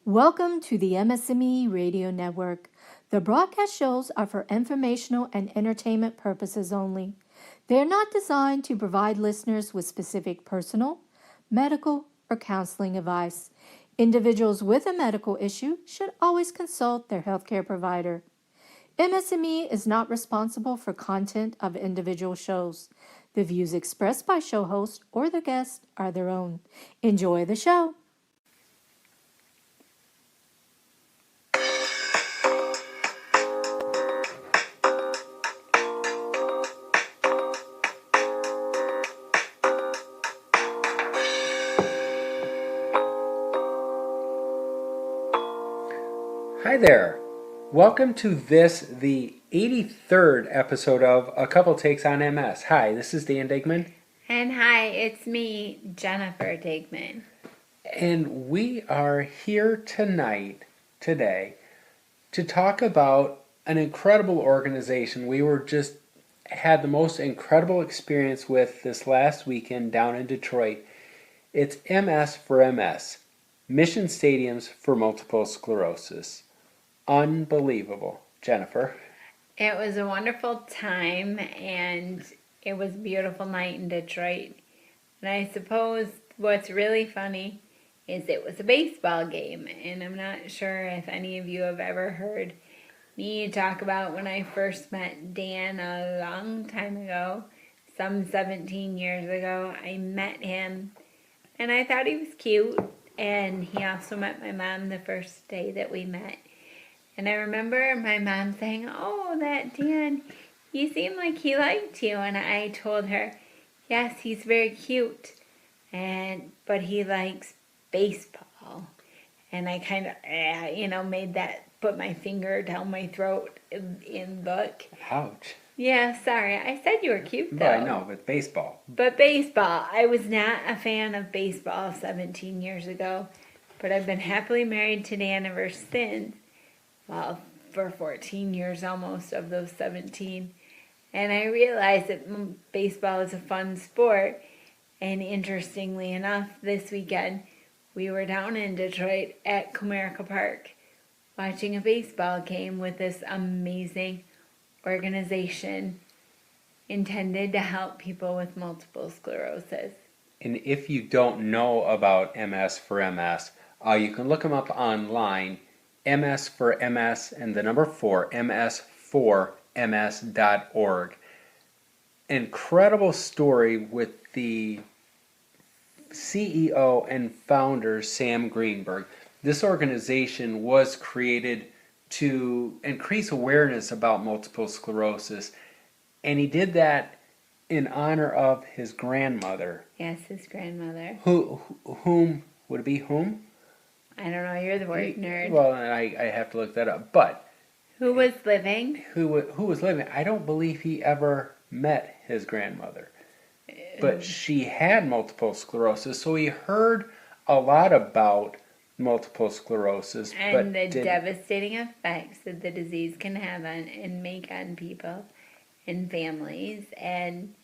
Welcome to the MS&Me Radio Network. The broadcast shows are for informational and entertainment purposes only. They are not designed to provide listeners with specific personal, medical, or counseling advice. Individuals with a medical issue should always consult their healthcare provider. MS&Me is not responsible for content of individual shows. The views expressed by show hosts or their guests are their own. Enjoy the show. Hi there. Welcome to the 83rd episode of A Couple Takes on MS. Hi, this is Dan Digman. And hi, it's me, Jennifer Digman. And we are here today, to talk about an incredible organization we had the most incredible experience with this last weekend down in Detroit. It's MS4MS, Mission Stadiums for Multiple Sclerosis. Unbelievable. Jennifer. It was a wonderful time, and it was a beautiful night in Detroit. And I suppose what's really funny is it was a baseball game, and I'm not sure if any of you have ever heard me talk about when I first met Dan a long time ago, some 17 years ago. I met him, and I thought he was cute, and he also met my mom the first day that we met. And I remember my mom saying, "Oh, that Dan, you seem like he liked you." And I told her, "Yes, he's very cute, but he likes baseball." And I kind of, made that, put my finger down my throat in look. Ouch. Yeah, sorry. I said you were cute, though. But I know, but baseball. But baseball. I was not a fan of baseball 17 years ago. But I've been happily married to Dan ever since. Well, for 14 years almost of those 17. And I realized that baseball is a fun sport. And interestingly enough, this weekend, we were down in Detroit at Comerica Park watching a baseball game with this amazing organization intended to help people with multiple sclerosis. And if you don't know about MS4MS, you can look them up online. MS4MS and the number 4, MS4MS.org. Incredible story with the CEO and founder, Sam Greenberg. This organization was created to increase awareness about multiple sclerosis, and he did that in honor of his grandmother. Yes, his grandmother. Whom would it be? Whom? I don't know, you're the word nerd. Well, I have to look that up. But who was living? Who was living? I don't believe he ever met his grandmother. But she had multiple sclerosis, so he heard a lot about multiple sclerosis. And the devastating effects that the disease can have and make on people and families. And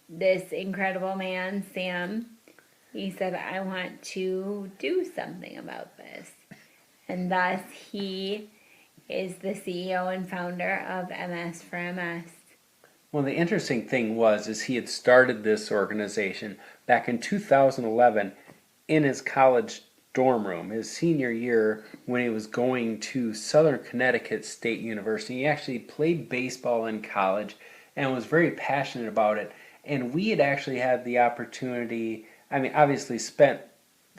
this incredible man, Sam, he said, "I want to do something about this." And thus he is the CEO and founder of MS4MS. Well, the interesting thing is he had started this organization back in 2011 in his college dorm room, his senior year, when he was going to Southern Connecticut State University. He actually played baseball in college and was very passionate about it. And we had actually had the opportunity, obviously spent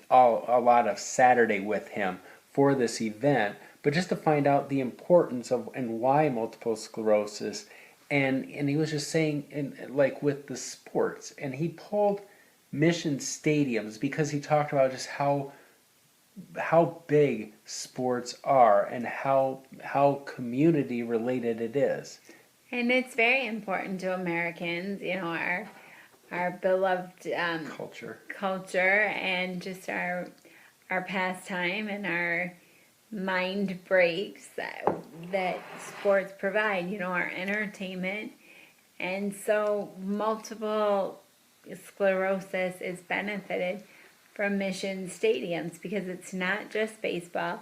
a lot of Saturday with him for this event, but just to find out the importance of and why multiple sclerosis. And he was just saying, like with the sports, and he pulled Mission Stadiums because he talked about just how big sports are and how community related it is. And it's very important to Americans, our beloved culture and just our pastime and our mind breaks that sports provide, our entertainment. And so multiple sclerosis is benefited from mission stadiums, because it's not just baseball.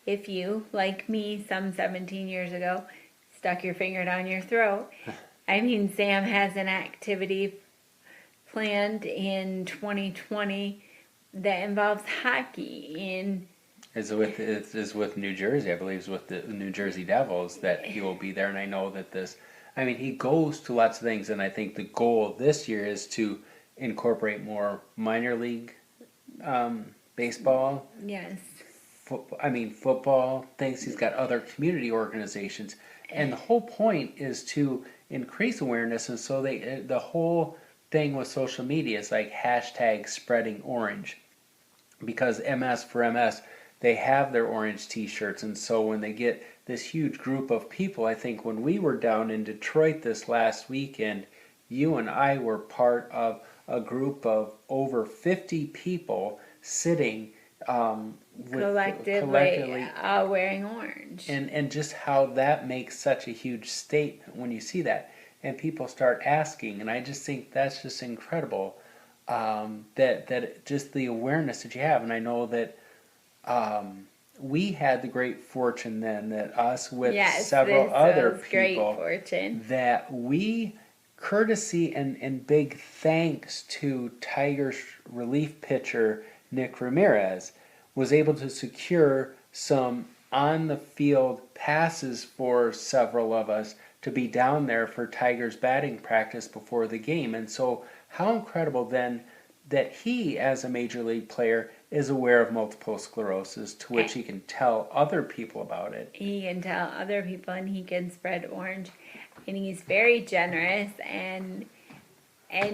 If you, like me, some 17 years ago, stuck your finger down your throat, I mean, Sam has an activity planned in 2020 that involves hockey in Is with New Jersey, I believe, is with the New Jersey Devils that he will be there, and I know that I mean, he goes to lots of things, and I think the goal this year is to incorporate more minor league baseball. yes. Football things. He's got other community organizations, and the whole point is to increase awareness. And so the whole thing with social media is like hashtag spreading orange, because MS4MS, they have their orange T-shirts, and so when they get this huge group of people, I think when we were down in Detroit this last weekend, you and I were part of a group of over 50 people sitting Collectively wearing orange. and just how that makes such a huge statement when you see that, and people start asking, and I just think that's just incredible, that just the awareness that you have. And I know that we had the great fortune then that us with several other people that we, courtesy and big thanks to Tigers relief pitcher Nick Ramirez, was able to secure some on the field passes for several of us to be down there for Tigers batting practice before the game. And so how incredible then that he, as a major league player, is aware of multiple sclerosis, to which he can tell other people about it. He can tell other people, and he can spread orange, and he's very generous, and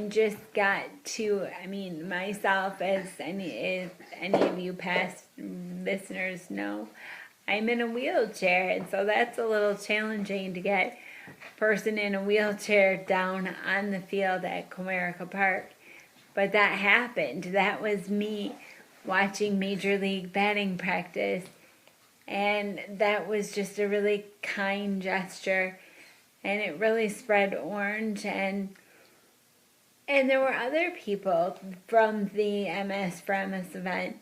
just got to, I mean, myself, as any of you past listeners know, I'm in a wheelchair, and so that's a little challenging to get a person in a wheelchair down on the field at Comerica Park. But that happened. That was me watching Major League batting practice, and that was just a really kind gesture, and it really spread orange. And there were other people from the MS4MS event.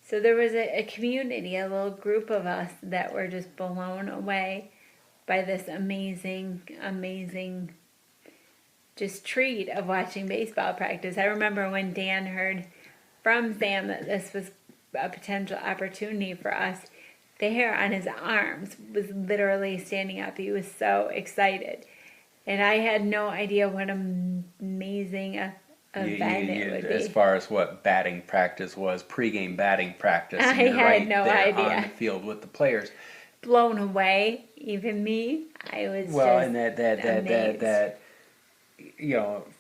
So there was a community, a little group of us that were just blown away by this amazing, amazing just treat of watching baseball practice. I remember when Dan heard from Sam that this was a potential opportunity for us, the hair on his arms was literally standing up. He was so excited. And I had no idea what an amazing event it would be. As far as what batting practice was, pregame batting practice. I had no idea. On the field with the players. Blown away, even me. I was and amazed. that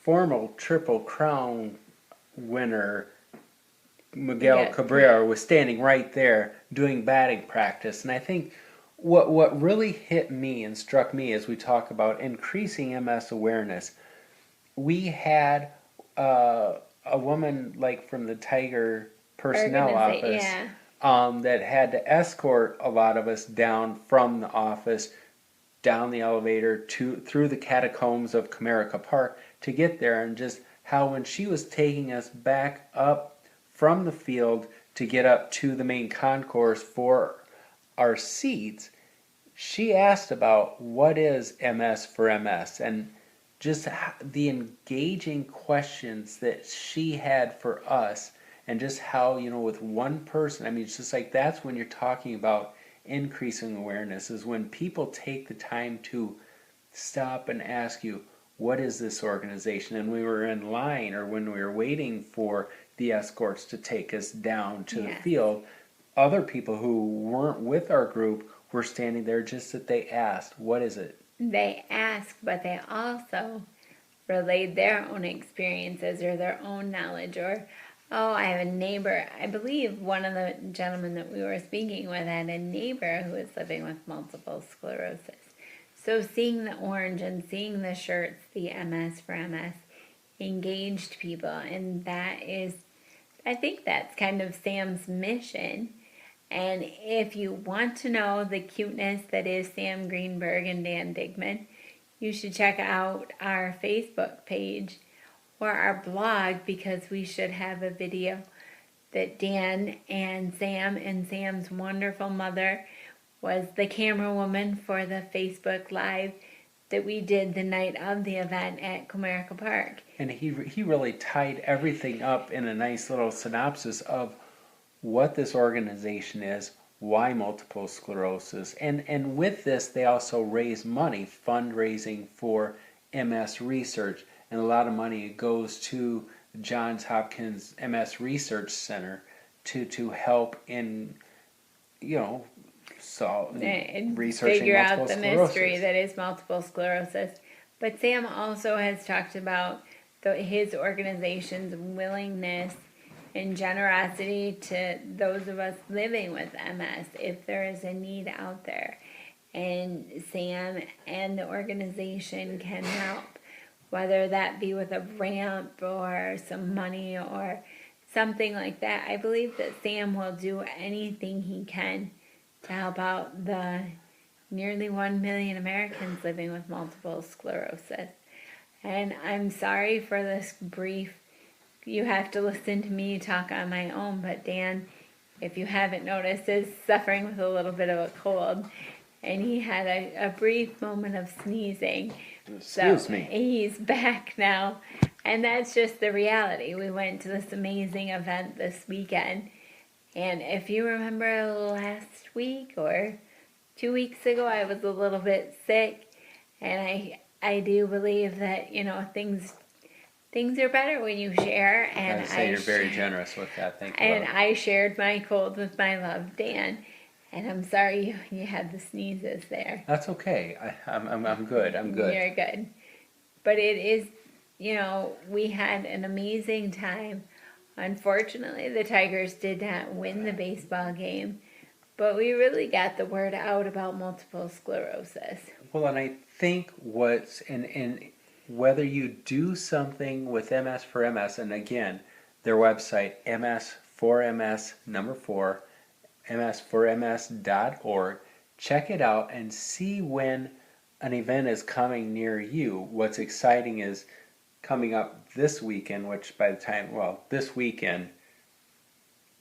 former Triple Crown winner Miguel Cabrera was standing right there doing batting practice. And I think what really hit me and struck me as we talk about increasing MS awareness, we had a woman like from the Tiger personnel office that had to escort a lot of us down from the office, down the elevator through the catacombs of Comerica Park to get there, and just how when she was taking us back up from the field to get up to the main concourse for our seats, she asked about what is MS4MS, and just the engaging questions that she had for us, and just how, with one person, I mean, it's just like, that's when you're talking about increasing awareness, is when people take the time to stop and ask you, what is this organization? And we were in line, or when we were waiting for the escorts to take us down to the field, other people who weren't with our group were standing there, just that they asked, what is it? They asked, but they also relayed their own experiences or their own knowledge. Or, I have a neighbor. I believe one of the gentlemen that we were speaking with had a neighbor who was living with multiple sclerosis. So seeing the orange and seeing the shirts, the MS4MS, engaged people. And I think that's kind of Sam's mission. And if you want to know the cuteness that is Sam Greenberg and Dan Digman, you should check out our Facebook page or our blog, because we should have a video that Dan and Sam's wonderful mother was the camera woman for the Facebook Live that we did the night of the event at Comerica Park. And he really tied everything up in a nice little synopsis of what this organization is, why multiple sclerosis, and with this they also raise money, fundraising for MS research, and a lot of money goes to Johns Hopkins MS Research Center to help in, And researching figure multiple out the sclerosis. mystery that is multiple sclerosis. But Sam also has talked about his organization's willingness and generosity to those of us living with MS if there is a need out there. And Sam and the organization can help, whether that be with a ramp or some money or something like that. I believe that Sam will do anything he can to help out the nearly 1 million Americans living with multiple sclerosis. And I'm sorry for this brief. You have to listen to me talk on my own, but Dan, if you haven't noticed, is suffering with a little bit of a cold. And he had a brief moment of sneezing. Excuse me. He's back now. And that's just the reality. We went to this amazing event this weekend. And if you remember last week or 2 weeks ago, I was a little bit sick. And I do believe that, things are better when you share. And I say you're very generous with that. Thank you. And I shared my cold with my love, Dan. And I'm sorry you had the sneezes there. That's okay. I'm good. I'm good. You're good. But it is, we had an amazing time. Unfortunately, the Tigers did not win the baseball game, but we really got the word out about multiple sclerosis. Well, and I think and whether you do something with MS4MS, and again, their website, MS4MS, number 4, MS4MS.org, check it out and see when an event is coming near you. What's exciting is coming up this weekend, which by the time, this weekend,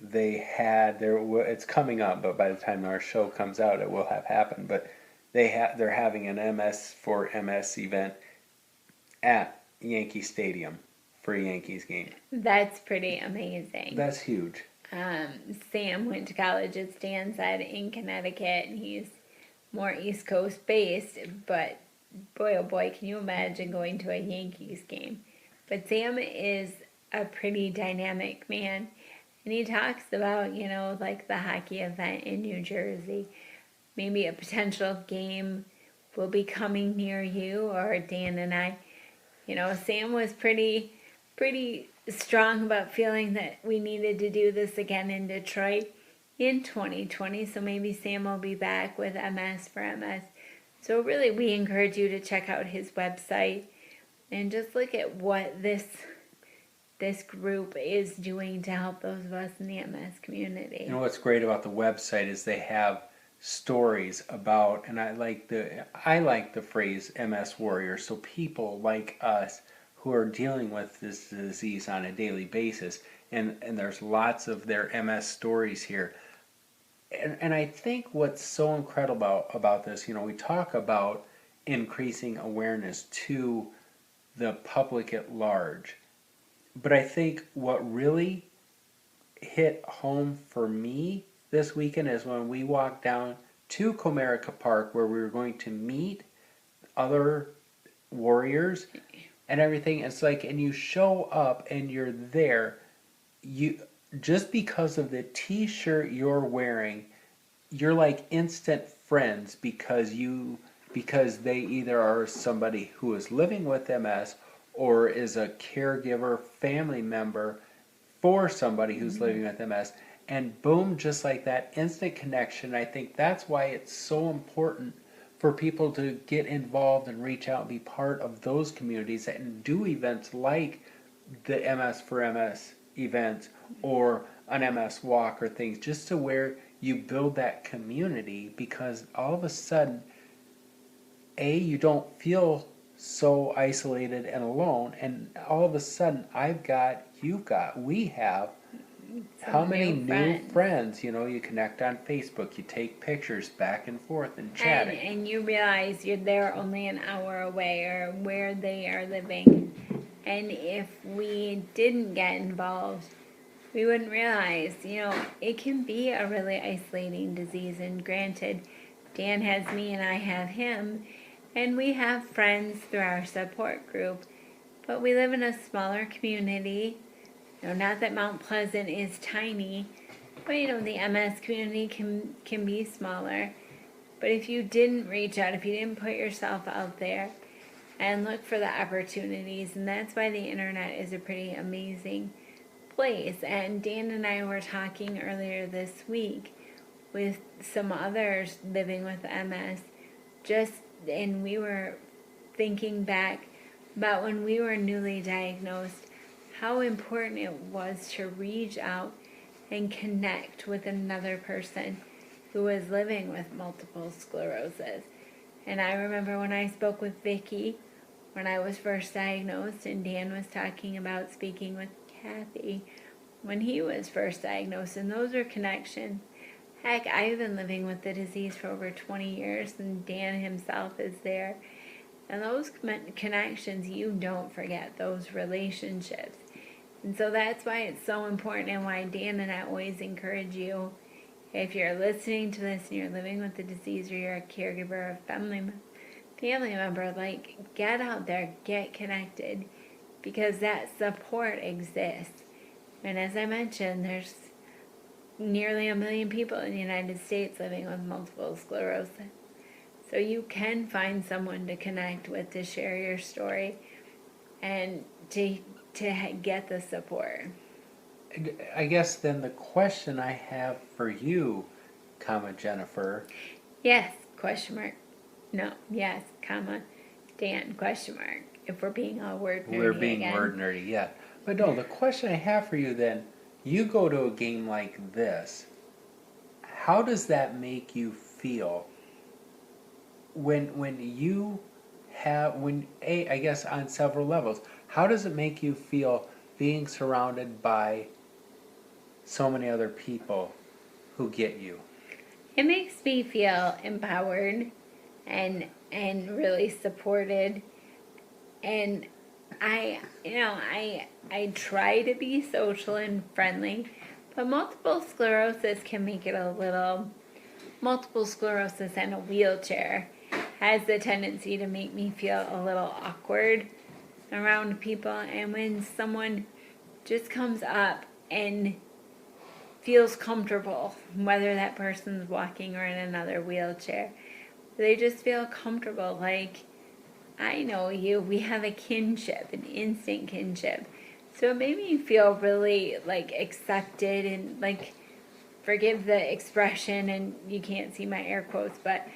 it's coming up, but by the time our show comes out, it will have happened. But they're having an MS4MS event at Yankee Stadium for a Yankees game. That's pretty amazing. That's huge. Sam went to college, as Dan said, in Connecticut, and he's more East Coast based, but boy, oh boy, can you imagine going to a Yankees game? But Sam is a pretty dynamic man, and he talks about, like the hockey event in New Jersey. Maybe a potential game will be coming near you, or Dan and I. Sam was pretty strong about feeling that we needed to do this again in Detroit in 2020. So maybe Sam will be back with MS4MS. So really, we encourage you to check out his website and just look at what this group is doing to help those of us in the MS community. What's great about the website is they have stories about, and I like the phrase MS warrior. So people like us who are dealing with this disease on a daily basis, and there's lots of their MS stories here. And I think what's so incredible about this, we talk about increasing awareness to the public at large, but I think what really hit home for me this weekend is when we walked down to Comerica Park, where we were going to meet other warriors and everything. It's like, and you show up and you're there, just because of the t-shirt you're wearing, you're like instant friends because they either are somebody who is living with MS or is a caregiver, family member for somebody who's living with MS. And boom, just like that, instant connection. I think that's why it's so important for people to get involved and reach out and be part of those communities and do events like the MS4MS event or an MS walk or things, just to where you build that community, because all of a sudden, you don't feel so isolated and alone, and all of a sudden we have How some many new new friends. friends, you connect on Facebook, you take pictures back and forth and chatting. And you realize they're only an hour away or where they are living. And if we didn't get involved, we wouldn't realize, it can be a really isolating disease. And granted, Dan has me and I have him, and we have friends through our support group, but we live in a smaller community. Not that Mount Pleasant is tiny, but the MS community can be smaller. But if you didn't reach out, if you didn't put yourself out there and look for the opportunities, and that's why the internet is a pretty amazing place. And Dan and I were talking earlier this week with some others living with MS, and we were thinking back about when we were newly diagnosed, how important it was to reach out and connect with another person who was living with multiple sclerosis. And I remember when I spoke with Vicky when I was first diagnosed, and Dan was talking about speaking with Kathy when he was first diagnosed, and those are connections. Heck, I've been living with the disease for over 20 years, and Dan himself is there. And those connections, you don't forget those relationships. And so that's why it's so important, and why Dan and I always encourage you, if you're listening to this and you're living with the disease, or you're a caregiver or family member, get out there, get connected, because that support exists. And as I mentioned, there's nearly 1 million people in the United States living with multiple sclerosis. So you can find someone to connect with, to share your story, and to get the support. I guess then the question I have for you, Jennifer. Yes, question mark. No, yes, comma, Dan, question mark. If we're being all word nerdy We're being again. word nerdy, yeah. But no, the question I have for you then, you go to a game like this, how does that make you feel when you have, I guess on several levels, how does it make you feel being surrounded by so many other people who get you? It makes me feel empowered and really supported. And I try to be social and friendly, but multiple sclerosis can make it a little. Multiple sclerosis and a wheelchair has the tendency to make me feel a little awkward around people. And when someone just comes up and feels comfortable, whether that person's walking or in another wheelchair, they just feel comfortable, like, I know you, we have a kinship, an instant kinship. So it made me feel really accepted, and forgive the expression, and you can't see my air quotes, but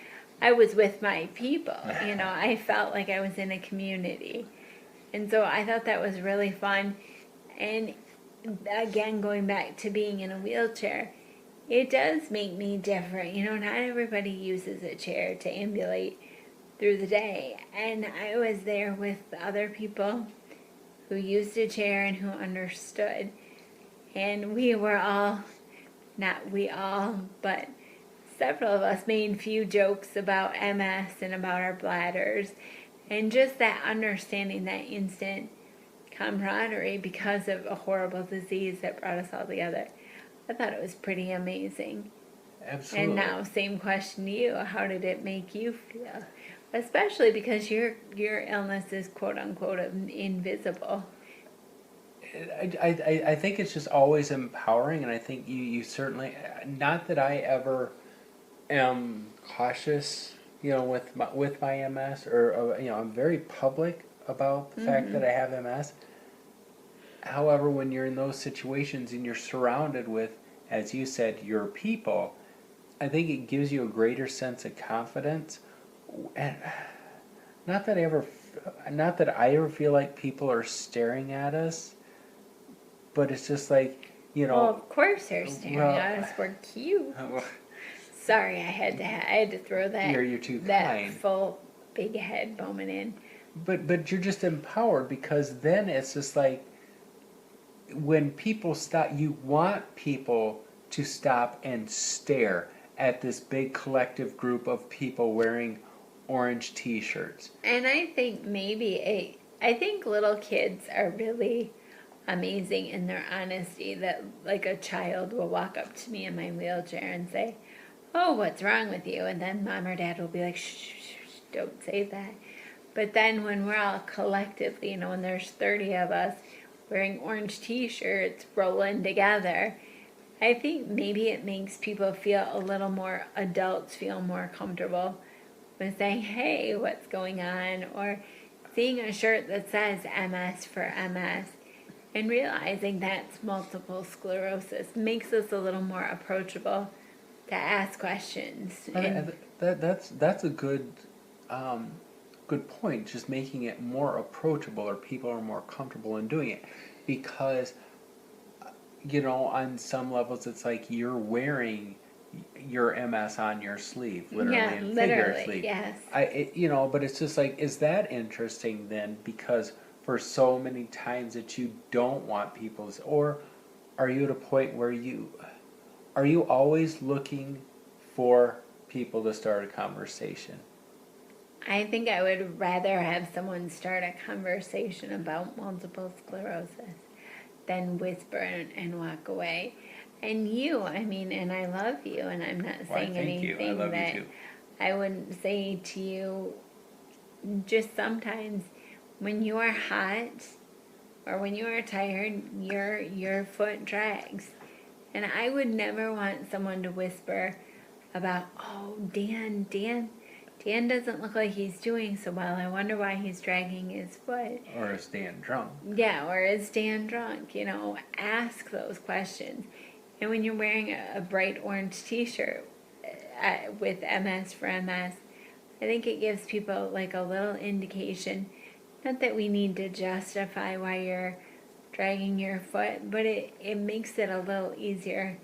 I was with my people. I felt like I was in a community. And so I thought that was really fun. And again, going back to being in a wheelchair, it does make me different. Not everybody uses a chair to ambulate through the day. And I was there with other people who used a chair and who understood. And we were all, not we all, but several of us made few jokes about MS and about our bladders. And just that understanding, that instant camaraderie because of a horrible disease that brought us all together. I thought it was pretty amazing. Absolutely. And now, same question to you. How did it make you feel? Especially because your illness is quote unquote invisible. I think it's just always empowering, and I think you certainly, not that I ever am cautious, with my MS, or I'm very public about the fact that I have MS. However, when you're in those situations and you're surrounded with, as you said, your people, I think it gives you a greater sense of confidence. And not that I ever feel like people are staring at us, but it's just like, Well, of course they're staring at us. We're cute. Sorry, I had to throw that. You're too that kind. Full big head moment in. But you're just empowered, because then it's just like, when people stop, you want people to stop and stare at this big collective group of people wearing orange t-shirts. And I think I think little kids are really amazing in their honesty, that like a child will walk up to me in my wheelchair and say, "Oh, what's wrong with you?" And then mom or dad will be like, "Shh, shh, shh, don't say that." But then when we're all collectively, when there's 30 of us wearing orange t-shirts rolling together, I think maybe it makes people feel a little more, adults feel more comfortable with saying, "Hey, what's going on?" Or seeing a shirt that says MS for MS and realizing that's multiple sclerosis makes us a little more approachable to ask questions. And That's a good point. Just making it more approachable, or people are more comfortable in doing it, because on some levels it's like you're wearing your MS on your sleeve, literally yeah, and literally, figuratively. yes. But it's just like, is that interesting then? Because for so many times that you don't want people's, or are you at a point where are you always looking for people to start a conversation? I think I would rather have someone start a conversation about multiple sclerosis than whisper and walk away. And and I love you, and I'm not Why, saying thank you. I anything love you that too. I wouldn't say to you. Just sometimes when you are hot or when you are tired, your foot drags. And I would never want someone to whisper about, "Oh, Dan doesn't look like he's doing so well. I wonder why he's dragging his foot." Or is Dan drunk? Yeah, or is Dan drunk? Ask those questions. And when you're wearing a bright orange t-shirt with MS for MS, I think it gives people like a little indication, not that we need to justify why you're dragging your foot, but it makes it a little easier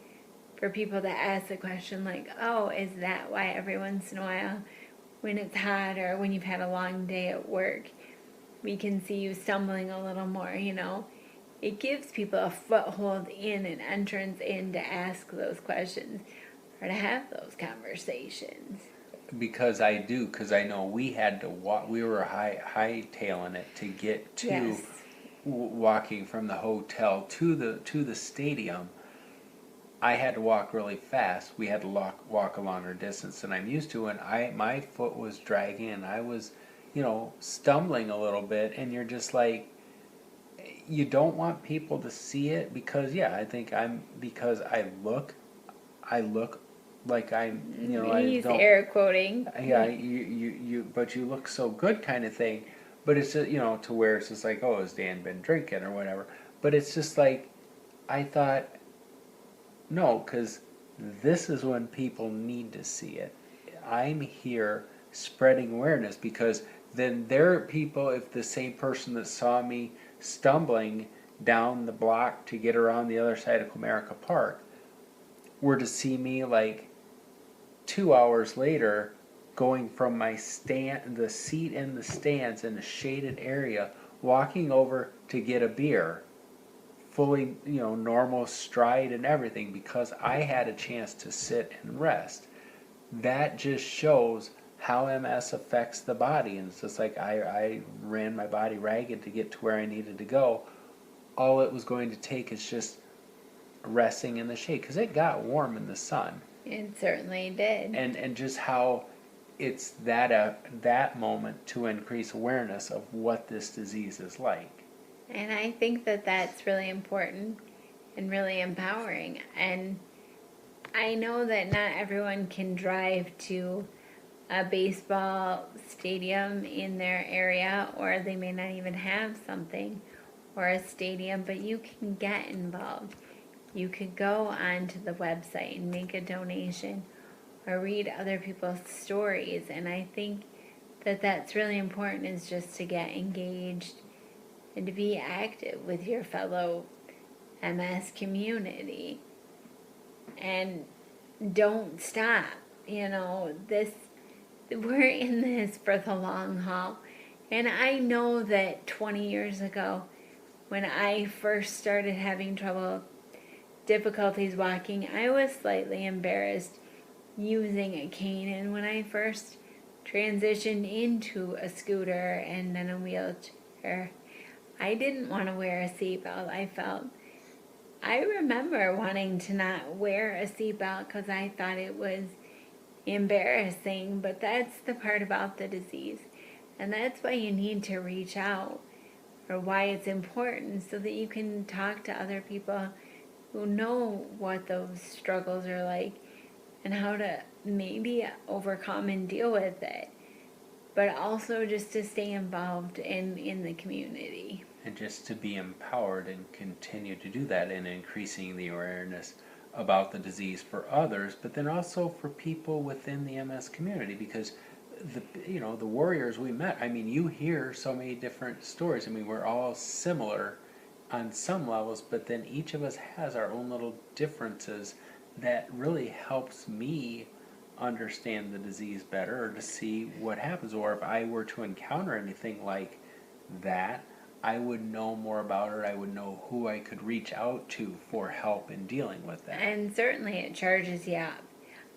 for people to ask the question like, "Oh, is that why every once in a while when it's hot or when you've had a long day at work, we can see you stumbling a little more?" It gives people a foothold in, an entrance in, to ask those questions or to have those conversations. Because I know we had to walk. We were hightailing it to get to Yes. walking from the hotel to the stadium. I had to walk really fast. We had to walk a longer distance than I'm used to, and my foot was dragging, and I was, stumbling a little bit. And you're just like, you don't want people to see it, because I think because I look like I'm, I He's don't. air quoting. Yeah, but you look so good, kind of thing. But it's just, to where it's just like, oh, has Dan been drinking or whatever? But it's just like, I thought, no, because this is when people need to see it. I'm here spreading awareness, because then there are people, if the same person that saw me stumbling down the block to get around the other side of Comerica Park were to see me like 2 hours later going from my the seat in the stands in a shaded area, walking over to get a beer, fully, normal stride and everything, because I had a chance to sit and rest. That just shows how MS affects the body. And it's just like I ran my body ragged to get to where I needed to go. All it was going to take is just resting in the shade, because it got warm in the sun. It certainly did. And just how it's that moment to increase awareness of what this disease is like. And I think that that's really important and really empowering. And I know that not everyone can drive to a baseball stadium in their area, or they may not even have something or a stadium, but you can get involved. You could go onto the website and make a donation or read other people's stories. And I think that that's really important, is just to get engaged and to be active with your fellow MS community. And don't stop. We're in this for the long haul. And I know that 20 years ago, when I first started having difficulties walking, I was slightly embarrassed using a cane. And when I first transitioned into a scooter and then a wheelchair, I didn't want to wear a seatbelt. I remember wanting to not wear a seatbelt because I thought it was embarrassing, but that's the part about the disease. And that's why you need to reach out, or why it's important, so that you can talk to other people who know what those struggles are like and how to maybe overcome and deal with it, but also just to stay involved in the community. And just to be empowered and continue to do that in increasing the awareness about the disease for others, but then also for people within the MS community, because the warriors we met, I mean, you hear so many different stories. I mean, we're all similar on some levels, but then each of us has our own little differences that really helps me understand the disease better, or to see what happens. Or if I were to encounter anything like that, I would know more about it. I would know who I could reach out to for help in dealing with that. And certainly it charges you up.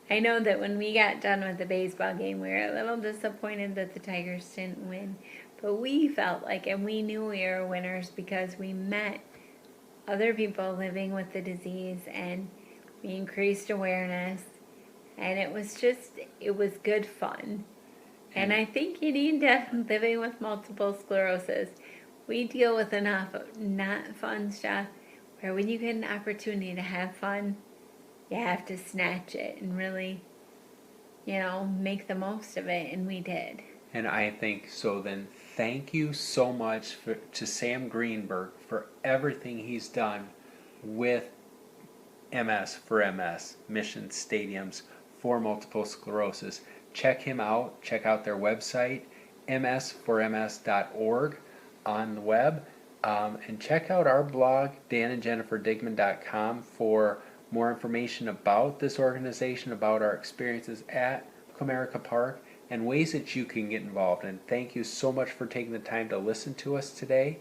I know that when we got done with the baseball game, we were a little disappointed that the Tigers didn't win. But we felt like, and we knew we were winners because we met other people living with the disease and we increased awareness. And it was good fun. And I think you need to, living with multiple sclerosis, we deal with enough not fun stuff where when you get an opportunity to have fun, you have to snatch it and really, make the most of it, and we did. And I think so. Then thank you so much to Sam Greenberg for everything he's done with MS4MS, Mission Stadiums for Multiple Sclerosis. Check him out. Check out their website, ms4ms.org on the web. And check out our blog, danandjenniferdigman.com, for more information about this organization, about our experiences at Comerica Park, and ways that you can get involved. And thank you so much for taking the time to listen to us today.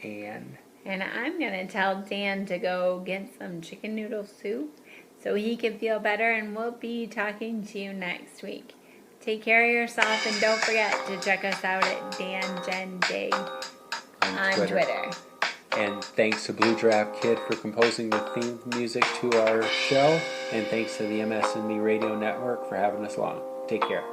And I'm going to tell Dan to go get some chicken noodle soup so he can feel better, and we'll be talking to you next week. Take care of yourself, and don't forget to check us out at DanJenDig on Twitter. And thanks to Blue Giraffe Kid for composing the theme music to our show. And thanks to the MS&Me Radio Network for having us along. Take care.